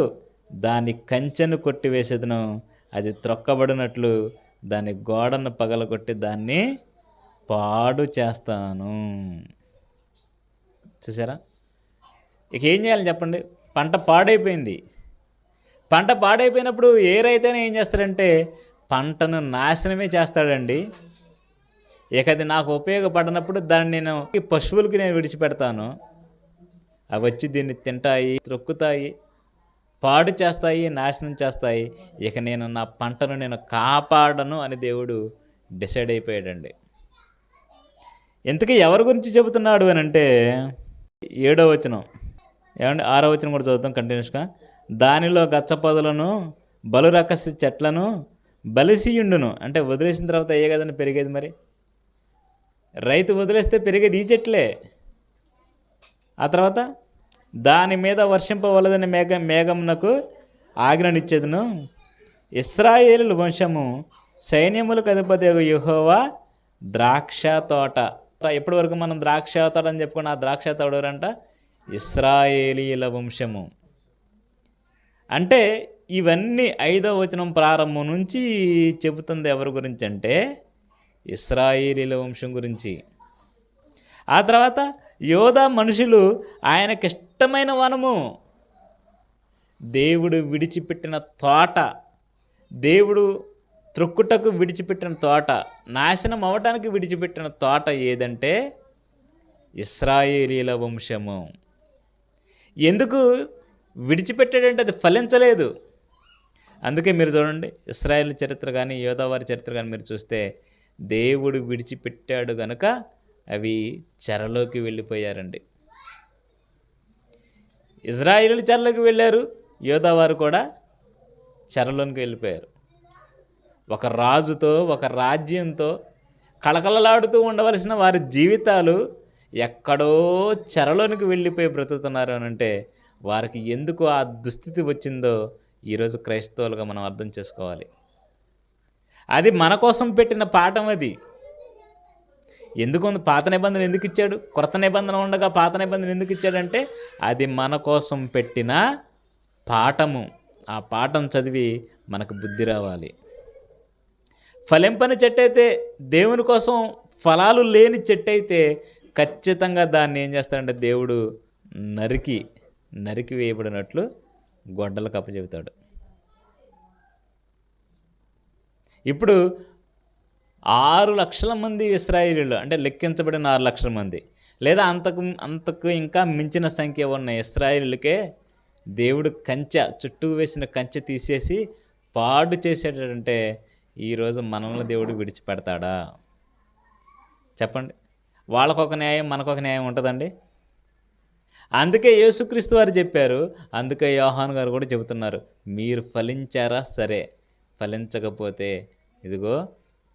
దాని కంచెను కొట్టివేసేదను, అది త్రొక్కబడినట్లు దాని గోడను పగలగొట్టి దాన్ని పాడు చేస్తాను. చూసారా? ఇక ఏం చేయాలి చెప్పండి? పంట పాడైపోయింది. పంట పాడైపోయినప్పుడు ఏ రైతైనా ఏం చేస్తాడంటే పంటను నాశనమే చేస్తాడండి. ఇక అది నాకు ఉపయోగపడినప్పుడు దాన్ని నేను పశువులకి విడిచిపెడతాను. అవి వచ్చి దీన్ని తింటాయి, త్రొక్కుతాయి, పాడు చేస్తాయి, నాశనం చేస్తాయి. ఇక నేను నా పంటను నేను కాపాడను అని దేవుడు డిసైడ్ అయిపోయాడండి. ఇంతకీ ఎవరి గురించి చెబుతున్నాడు అని అంటే 7వ వచనం, ఏమంటే 6వ వచనం కూడా చదువుతాం కంటిన్యూస్గా. దానిలో గచ్చపొదలను బలురకసి చెట్లను బలిసియుండును. అంటే వదిలేసిన తర్వాత అయ్యే కదండి పెరిగేది. మరి రైతు వదిలేస్తే పెరిగేది ఈ చెట్లే. ఆ తర్వాత దాని మీద వర్షింపవలదని మేఘమునకు ఆజ్ఞనిచ్చేదను. ఇశ్రాయేలు వంశము సైన్యములకు అధిపతి యెహోవా ద్రాక్ష తోట. ఎప్పటి వరకు మనం ద్రాక్ష తోట అని చెప్పుకున్న ఆ ద్రాక్ష తోట ఎవరంట? ఇశ్రాయేలీల వంశము. అంటే ఇవన్నీ 5వ వచనం ప్రారంభం నుంచి చెబుతుంది ఎవరి గురించి అంటే ఇశ్రాయేలీల వంశం గురించి. ఆ తర్వాత యోధా మనుషులు ఆయనకిష్టమైన వనము. దేవుడు విడిచిపెట్టిన తోట, దేవుడు త్రొక్కుటకు విడిచిపెట్టిన తోట, నాశనం అవటానికి విడిచిపెట్టిన తోట ఏదంటే ఇశ్రాయేలీల వంశము. ఎందుకు విడిచిపెట్టాడంటే అది ఫలించలేదు. అందుకే మీరు చూడండి, ఇశ్రాయేలు చరిత్ర కానీ యోధావారి చరిత్ర కానీ మీరు చూస్తే దేవుడు విడిచిపెట్టాడు గనుక అవి చెరలోకి వెళ్ళిపోయారండి. ఇజ్రాయేలు చెరలోకి వెళ్ళారు, యోధావారు కూడా చెరలోకి వెళ్ళిపోయారు. ఒక రాజుతో, ఒక రాజ్యంతో కళకళలాడుతూ ఉండవలసిన వారి జీవితాలు ఎక్కడో చెరలోనికి వెళ్ళిపోయి బ్రతుకుతున్నారు అని అంటే వారికి ఎందుకు ఆ దుస్థితి వచ్చిందో ఈరోజు క్రైస్తవులుగా మనం అర్థం చేసుకోవాలి. అది మన కోసం పెట్టిన పాఠం. అది ఎందుకు పాత నిబంధన ఎందుకు ఇచ్చాడు? కొత్త నిబంధన ఉండగా పాత నిబంధన ఎందుకు ఇచ్చాడంటే అది మన కోసం పెట్టిన పాఠము. ఆ పాఠం చదివి మనకు బుద్ధి రావాలి. ఫలింపని చెట్టు అయితే, దేవుని కోసం ఫలాలు లేని చెట్టు అయితే ఖచ్చితంగా దాన్ని ఏం చేస్తాడంటే దేవుడు నరికి వేయబడినట్లు గొడ్డలకు అప్పచెబుతాడు. ఇప్పుడు 6 లక్షల మంది ఇశ్రాయేలీయులు, అంటే లెక్కించబడిన 6 లక్షల మంది లేదా అంతకు ఇంకా మించిన సంఖ్య ఉన్న ఇశ్రాయేలీయులకే దేవుడు చుట్టూ వేసిన కంచె తీసేసి పాడు చేసేటంటే ఈరోజు మనల్ని దేవుడు విడిచిపెడతాడా? చెప్పండి. వాళ్ళకొక న్యాయం, మనకొక న్యాయం ఉంటుందండి. అందుకే యేసుక్రీస్తు వారు చెప్పారు, అందుకే యోహాను గారు కూడా చెబుతున్నారు, మీరు ఫలించారా సరే, ఫలించకపోతే ఇదిగో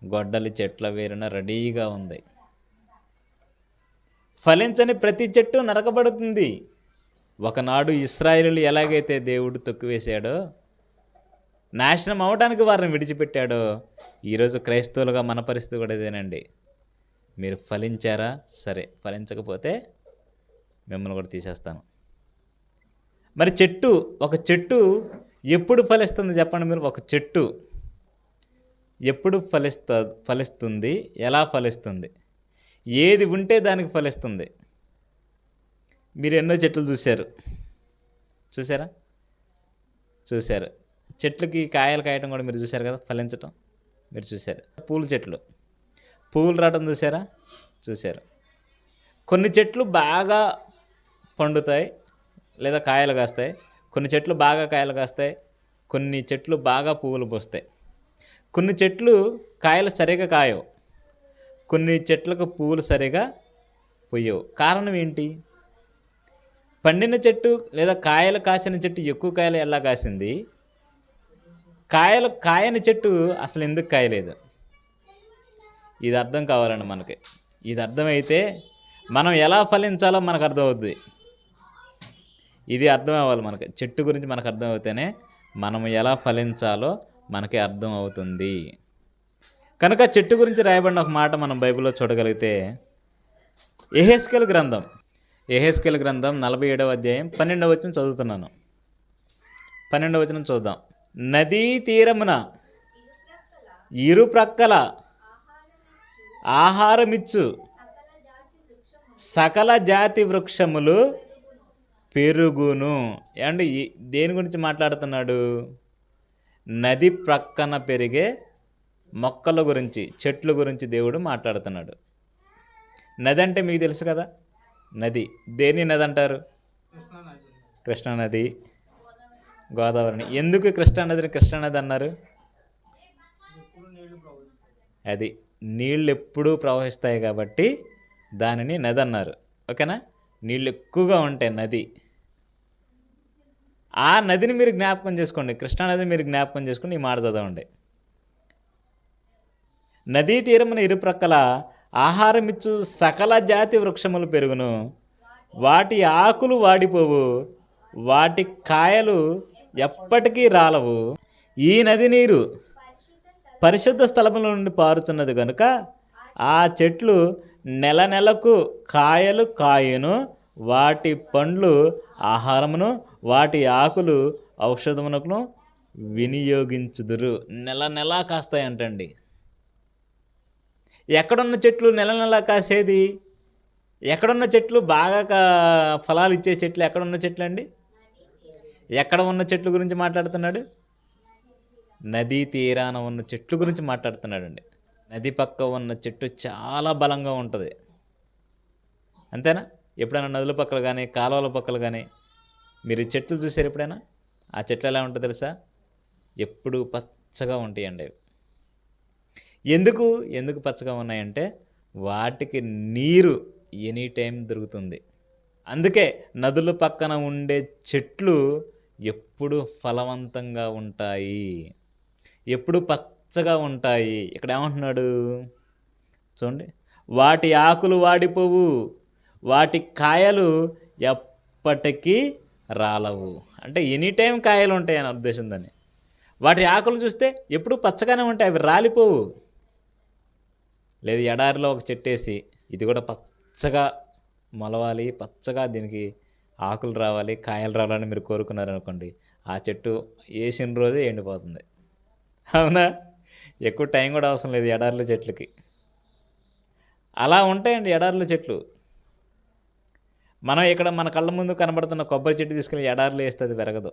గొడ్డలి చెట్ల వేరున రెడీగా ఉంది. ఫలించని ప్రతి చెట్టు నరకబడుతుంది. ఒకనాడు ఇశ్రాయేలీయులు ఎలాగైతే దేవుడు తొక్కివేశాడో, నాశనం అవడానికి వారిని విడిచిపెట్టాడో, ఈరోజు క్రైస్తవులుగా మన పరిస్థితి కూడా ఇదేనండి. మీరు ఫలించారా సరే, ఫలించకపోతే మిమ్మల్ని కూడా తీసేస్తాను. మరి ఒక చెట్టు ఎప్పుడు ఫలిస్తుంది చెప్పండి మీరు? ఒక చెట్టు ఎప్పుడు ఫలిస్తుంది? ఎలా ఫలిస్తుంది? ఏది ఉంటే దానికి ఫలిస్తుంది. మీరు ఎన్నో చెట్లు చూశారు. చెట్లకి కాయలు కాయటం కూడా మీరు చూశారు కదా, ఫలించటం మీరు చూశారు. పువ్వులు రావటం చూశారు. కొన్ని చెట్లు బాగా పండుతాయి లేదా కాయలు కాస్తాయి, కొన్ని చెట్లు బాగా కాయలు కాస్తాయి, కొన్ని చెట్లు బాగా పువ్వులు పోస్తాయి. కొన్ని చెట్లు కాయలు సరిగా కాయవు, కొన్ని చెట్లకు పువ్వులు సరిగా పొయ్యవు. కారణం ఏంటి? పండిన చెట్టు లేదా కాయలు కాసిన చెట్టు ఎక్కువ కాయలు ఎలా కాసింది, కాయని చెట్టు అసలు ఎందుకు కాయలేదు? ఇది అర్థం కావాలండి మనకి. ఇది అర్థమైతే మనం ఎలా ఫలించాలో మనకు అర్థమవుద్ది. ఇది అర్థం అవ్వాలి మనకి. చెట్టు గురించి మనకు అర్థం అవుతేనే మనం ఎలా ఫలించాలో మనకి అర్థం అవుతుంది. కనుక చెట్టు గురించి రాయబడిన ఒక మాట మనం బైబిల్లో చూడగలిగితే, యెహెజ్కేలు గ్రంథం 47వ అధ్యాయం 12వ వచనం చదువుతున్నాను. 12వ వచనం చూద్దాం. నదీ తీరమున ఇరుప్రక్కల ఆహారమిచ్చు సకల జాతి వృక్షములు పెరుగును. ఏమంటే దేని గురించి మాట్లాడుతున్నాడు? నది ప్రక్కన పెరిగే మొక్కల గురించి, చెట్ల గురించి దేవుడు మాట్లాడుతున్నాడు. నది అంటే మీకు తెలుసు కదా, నది దేని నది అంటారు? కృష్ణానది, గోదావరిని. ఎందుకు కృష్ణానది అన్నారు? అది నీళ్ళు ఎప్పుడూ ప్రవహిస్తాయి కాబట్టి దానిని నది అన్నారు. ఓకేనా? నీళ్ళు ఎక్కువగా ఉంటాయి నది. ఆ నదిని మీరు జ్ఞాపకం చేసుకోండి, కృష్ణానదిని మీరు జ్ఞాపకం చేసుకుని ఈ మాట చదవండి. నదీ తీరమున ఇరుప్రక్కల ఆహారమిచ్చు సకల జాతి వృక్షములు పెరుగును, వాటి ఆకులు వాడిపోవు, వాటి కాయలు ఎప్పటికీ రాలవు. ఈ నది నీరు పరిశుద్ధ స్థలముల నుండి పారుతున్నది కనుక ఆ చెట్లు నెలకు కాయలు కాయును, వాటి పండ్లు ఆహారమును, వాటి ఆకులు ఔషధమునకును వినియోగించుదురు. నెల కాస్తాయంటండి. ఎక్కడున్న చెట్లు నెల కాసేది? ఎక్కడున్న చెట్లు బాగా ఫలాలు ఇచ్చే చెట్లు ఎక్కడున్న చెట్లు అండి? ఎక్కడ ఉన్న చెట్ల గురించి మాట్లాడుతున్నాడు? నదీ తీరాన ఉన్న చెట్లు గురించి మాట్లాడుతున్నాడండి. నది పక్క ఉన్న చెట్టు చాలా బలంగా ఉంటుంది. అంతేనా? ఎప్పుడైనా నదుల పక్కల కానీ, కాలువల పక్కల కానీ మీరు చెట్లు చూసారు ఎప్పుడైనా? ఆ చెట్లు ఎలా ఉంటుందో తెలుసా? ఎప్పుడు పచ్చగా ఉంటాయండి అవి. ఎందుకు ఎందుకు పచ్చగా ఉన్నాయంటే వాటికి నీరు ఎనీ టైం దొరుకుతుంది. అందుకే నదుల పక్కన ఉండే చెట్లు ఎప్పుడు ఫలవంతంగా ఉంటాయి, ఎప్పుడు పచ్చగా ఉంటాయి. ఇక్కడ ఏమంటున్నాడు చూడండి, వాటి ఆకులు వాడిపోవు, వాటి కాయలు ఎప్పటికీ రాలవు. అంటే ఎనీ టైం కాయలు ఉంటాయి అని ఉద్దేశం దాన్ని. వాటి ఆకులు చూస్తే ఎప్పుడు పచ్చగానే ఉంటాయి, అవి రాలిపోవు. లేదు ఎడారిలో ఒక చెట్టేసి ఇది కూడా పచ్చగా మొలవాలి, పచ్చగా దీనికి ఆకులు రావాలి, కాయలు రావాలని మీరు కోరుకున్నారనుకోండి, ఆ చెట్టు వేసిన రోజే ఎండిపోతుంది. అవునా? ఎక్కువ టైం కూడా అవసరం లేదు ఎడారిలో చెట్లకి. అలా ఉంటాయండి ఎడారిలో చెట్లు. మనం ఇక్కడ మన కళ్ళ ముందు కనబడుతున్న కొబ్బరి చెట్టు తీసుకెళ్ళి ఎడారిలో వేస్తే అది పెరగదు.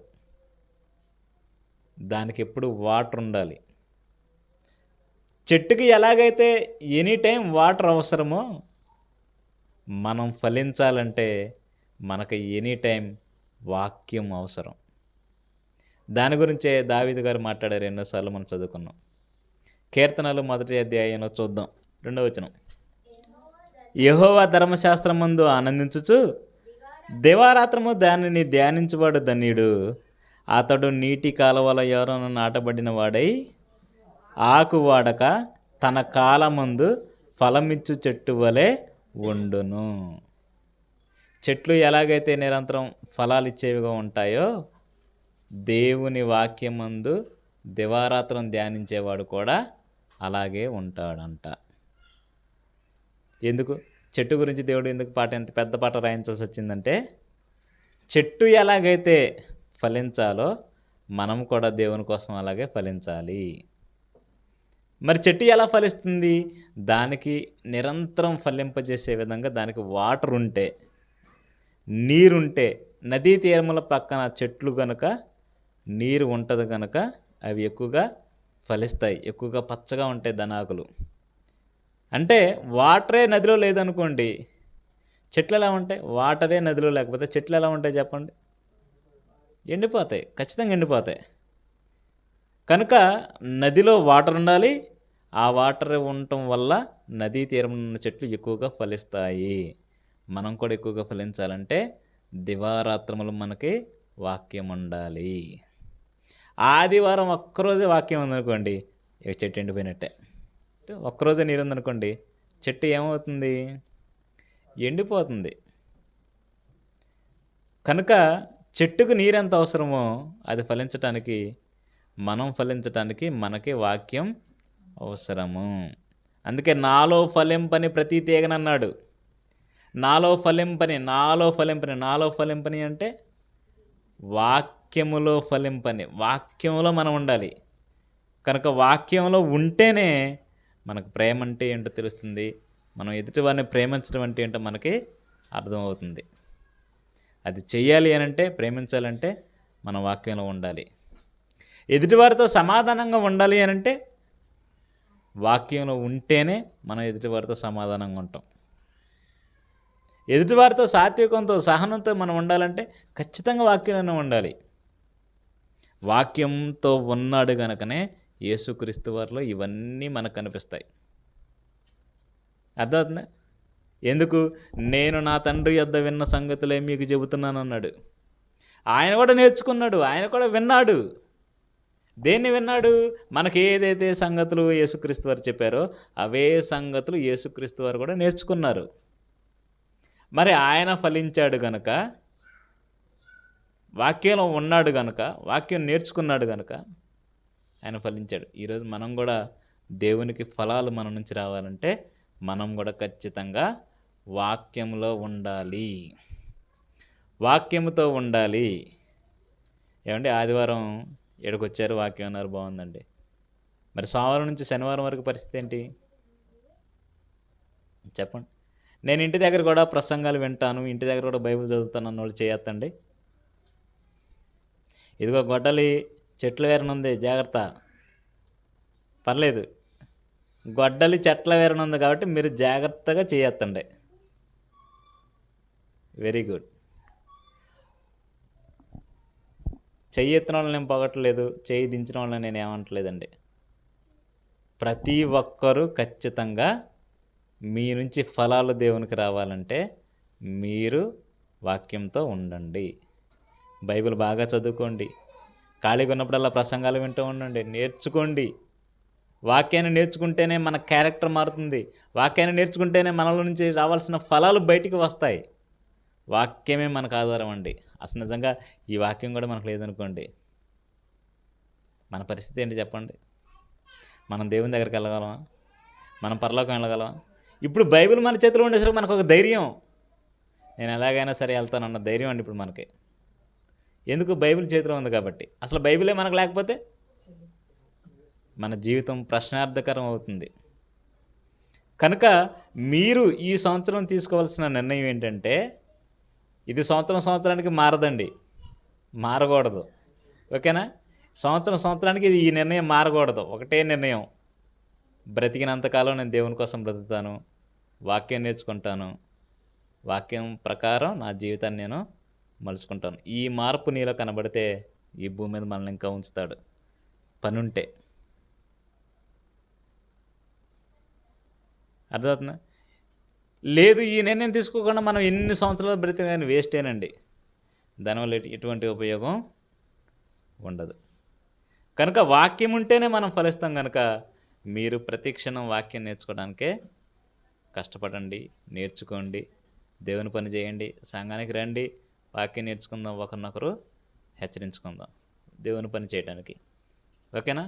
దానికి ఎప్పుడు వాటర్ ఉండాలి. చెట్టుకి ఎలాగైతే ఎనీ టైం వాటర్ అవసరమో మనం ఫలించాలంటే మనకు ఎనీ టైం వాక్యం అవసరం. దాని గురించే దావీదు గారు మాట్లాడారు, ఎన్నోసార్లు మనం చదువుకున్నాం. కీర్తనలు 1వ అధ్యాయంలో చూద్దాం, 2వ వచనం. యెహోవా ధర్మశాస్త్రమందు ఆనందించుచు దివారాత్రము దానిని ధ్యానించువాడు ధన్యుడు. అతడు నీటి కాలువల యోరను నాటబడిన వాడై ఆకు వాడక తన కాలమందు ఫలమిచ్చు చెట్టు వలె ఉండును. చెట్లు ఎలాగైతే నిరంతరం ఫలాలు ఇచ్చేవిగా ఉంటాయో దేవుని వాక్యమందు దివారాత్రం ధ్యానించేవాడు కూడా అలాగే ఉంటాడంట. ఎందుకు చెట్టు గురించి దేవుడు ఎందుకు ఎంత పెద్ద పాట రాయించాల్సి వచ్చిందంటే, చెట్టు ఎలాగైతే ఫలించాలో మనం కూడా దేవుని కోసం అలాగే ఫలించాలి. మరి చెట్టు ఎలా ఫలిస్తుంది? దానికి నిరంతరం ఫలింపజేసే విధంగా దానికి వాటర్ ఉంటే, నీరుంటే, నదీ తీరముల పక్కన చెట్లు కనుక నీరు ఉంటుంది కనుక అవి ఎక్కువగా ఫలిస్తాయి, ఎక్కువగా పచ్చగా ఉంటాయి ధనాకులు. అంటే వాటరే నదిలో లేదనుకోండి, చెట్లు ఎలా ఉంటాయి? వాటరే నదిలో లేకపోతే చెట్లు ఎలా ఉంటాయి చెప్పండి? ఎండిపోతాయి, ఖచ్చితంగా ఎండిపోతాయి. కనుక నదిలో వాటర్ ఉండాలి. ఆ వాటర్ ఉండటం వల్ల నదీ తీరం ఉన్న చెట్లు ఎక్కువగా ఫలిస్తాయి. మనం కూడా ఎక్కువగా ఫలించాలంటే దివారాత్రములు మనకి వాక్యం ఉండాలి. ఆదివారం ఒక్కరోజే వాక్యం ఉందనుకోండి, ఇక చెట్టు ఎండిపోయినట్టే. ఒక్కరోజే నీరు ఉందనుకోండి, చెట్టు ఏమవుతుంది? ఎండిపోతుంది. కనుక చెట్టుకు నీరు ఎంత అవసరమో అది ఫలించటానికి, మనం ఫలించటానికి మనకి వాక్యం అవసరము. అందుకే నాలో ఫలింపని ప్రతి తీగనన్నాడు. నాలో ఫలింపని, నాలో ఫలింపని, నాలో ఫలింపని అంటే వాక్యములో ఫలింపని. వాక్యములో మనం ఉండాలి. కనుక వాక్యంలో ఉంటేనే మనకు ప్రేమ అంటే ఏంటో తెలుస్తుంది, మనం ఎదుటివారిని ప్రేమించడం అంటే ఏంటో మనకి అర్థమవుతుంది. అది చెయ్యాలి అనంటే, ప్రేమించాలంటే మన వాక్యంలో ఉండాలి. ఎదుటివారితో సమాధానంగా ఉండాలి అనంటే వాక్యంలో ఉంటేనే మనం ఎదుటివారితో సమాధానంగా ఉంటాం. ఎదుటివారితో సాత్వికంతో, సహనంతో మనం ఉండాలంటే ఖచ్చితంగా వాక్యంలోనే ఉండాలి. వాక్యంతో ఉన్నాడు గనుకనే యేసుక్రీస్తు వారిలో ఇవన్నీ మనకు కనిపిస్తాయి. అర్థమవుతుందా? ఎందుకు? నేను నా తండ్రి యొద్ద విన్న సంగతులే మీకు చెబుతున్నాను అన్నాడు. ఆయన కూడా నేర్చుకున్నాడు, ఆయన కూడా విన్నాడు. దేన్ని విన్నాడు? మనకి ఏదైతే సంగతులు యేసుక్రీస్తు వారు చెప్పారో అవే సంగతులు యేసుక్రీస్తు వారు కూడా నేర్చుకున్నారు. మరి ఆయన ఫలించాడు గనక, వాక్యంలో ఉన్నాడు గనక, వాక్యం నేర్చుకున్నాడు గనక ఆయన ఫలించాడు. ఈరోజు మనం కూడా దేవునికి ఫలాలు మన నుంచి రావాలంటే మనం కూడా ఖచ్చితంగా వాక్యంలో ఉండాలి, వాక్యముతో ఉండాలి. ఏమంటే ఆదివారం ఎక్కడికొచ్చారు, వాక్యం అన్నారు, బాగుందండి. మరి సోమవారం నుంచి శనివారం వరకు పరిస్థితి ఏంటి చెప్పండి? నేను ఇంటి దగ్గర కూడా ప్రసంగాలు వింటాను, ఇంటి దగ్గర కూడా బైబిల్ చదువుతాను అన్నోళ్ళు చేయొద్దండి. ఇదిగో గొడ్డలి చెట్ల వేరనుంది, జాగ్రత్త, పర్లేదు, గొడ్డలి చెట్ల వేరనుంది కాబట్టి మీరు జాగ్రత్తగా చేయొత్తండి. Very good. చెయ్యి ఎత్తిన వాళ్ళని నేను పొగట్లేదు, చెయ్యి దించిన వాళ్ళని నేను ఏమంటలేదండి. ప్రతి ఒక్కరూ ఖచ్చితంగా మీ నుంచి ఫలాలు దేవునికి రావాలంటే మీరు వాక్యంతో ఉండండి. బైబిల్ బాగా చదువుకోండి. ఖాళీగా ఉన్నప్పుడల్లా ప్రసంగాలు వింటూ ఉండండి. నేర్చుకోండి. వాక్యాన్ని నేర్చుకుంటేనే మన క్యారెక్టర్ మారుతుంది. వాక్యాన్ని నేర్చుకుంటేనే మనలో నుంచి రావాల్సిన ఫలాలు బయటికి వస్తాయి. వాక్యమే మనకు ఆధారం అండి. అసలు నిజంగా ఈ వాక్యం కూడా మనకు లేదనుకోండి, మన పరిస్థితి ఏంటి చెప్పండి? మనం దేవుని దగ్గరికి వెళ్ళగలమా? మనం పరలోకం వెళ్ళగలమా? ఇప్పుడు బైబిల్ మన చేతిలో ఉండేసరికి మనకు ఒక ధైర్యం, నేను ఎలాగైనా సరే వెళ్తానన్న ధైర్యం అండి ఇప్పుడు మనకి. ఎందుకు? బైబిల్ చేతిలో ఉంది కాబట్టి. అసలు బైబిలే మనకు లేకపోతే మన జీవితం ప్రశ్నార్థకరం అవుతుంది. కనుక మీరు ఈ సంవత్సరం తీసుకోవాల్సిన నిర్ణయం ఏంటంటే, ఇది సంవత్సరానికి మారదండి, మారకూడదు. ఓకేనా? సంవత్సరానికి ఈ నిర్ణయం మారకూడదు. ఒకటే నిర్ణయం, బ్రతికినంతకాలం నేను దేవుని కోసం బ్రతుకుతాను, వాక్యం నేర్చుకుంటాను, వాక్యం ప్రకారం నా జీవితాన్ని నేను మలుచుకుంటాను. ఈ మార్పు నీలో కనబడితే ఈ భూమి మీద మనల్ని ఇంకా ఉంచుతాడు, పనుంటే. అర్థమవుతుందా? లేదు, ఈ నిర్ణయం తీసుకోకుండా మనం ఎన్ని సంవత్సరాలు బ్రతికినా వేస్టేనండి. దానివల్ల ఎటువంటి ఉపయోగం ఉండదు. కనుక వాక్యం ఉంటేనే మనం ఫలిస్తాం. కనుక మీరు ప్రతి క్షణం వాక్యం నేర్చుకోవడానికే కష్టపడండి, నేర్చుకోండి, దేవుని పని చేయండి, సంఘానికి రండి, వాక్యం నేర్చుకుందాం, ఒకరినొకరు హెచ్చరించుకుందాం దేవుని పని చేయడానికి. ఓకేనా?